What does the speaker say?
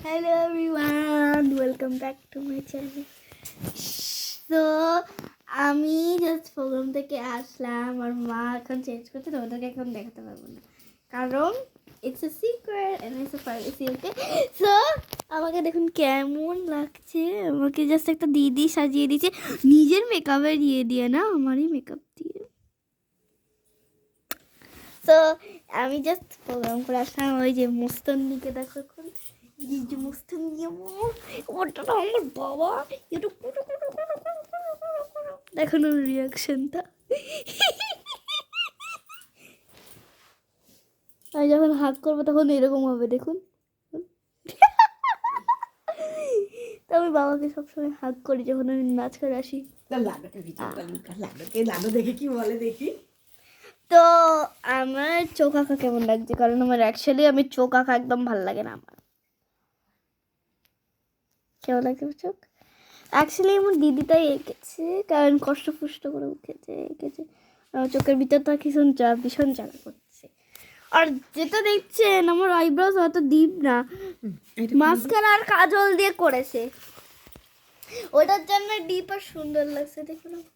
Hello everyone, welcome back to my channel. So আমি just programme থেকে আসলাম আর মা এখন চেঞ্জ করতে, তোমাদেরকে এখন দেখাতে পারবো না কারণ it's a secret and it's a privacy. Okay, so আমাকে দেখুন কেমন লাগছে। আমাকে জাস্ট একটা দিদি সাজিয়ে দিয়েছে নিজের মেকআপের দিয়ে না, আমারই মেকআপ দিয়ে। সো আমি জাস্ট প্রোগ্রাম করে আসলাম। ওই যে মুস্তন্নিকে দেখো এখন, এই যে মুস্তন্নি ওটা আমার বাবা, এটা দেখুন ওর রিয়াকশনটা। আমি যখন হাত করবো তখন এরকম হবে, দেখুন। তো আমি বাবাকে সবসময় হাত করি যখন আমি নাচ করে আসি। লাডু দেখে কি বলে দেখি। তো আমার চোখ আঁকা কেমন লাগছে, কারণ আমার অ্যাকচুয়ালি আমি চোখ আঁকা একদম ভালো লাগে না। আমার কেমন লাগছে চোখ? অ্যাকচুয়ালি আমার দিদিটাই এঁকেছে, কারণ কষ্ট করে এঁকেছে। আমার চোখের ভিতরটা ভীষণ জ্বালা করছে। আর যেটা দেখছেন আমার আইব্রোজ অত ডিপ না, মাস্কারা আর কাজল দিয়ে করেছে, ওটার জন্য ডিপ আর সুন্দর লাগছে। দেখুন আমার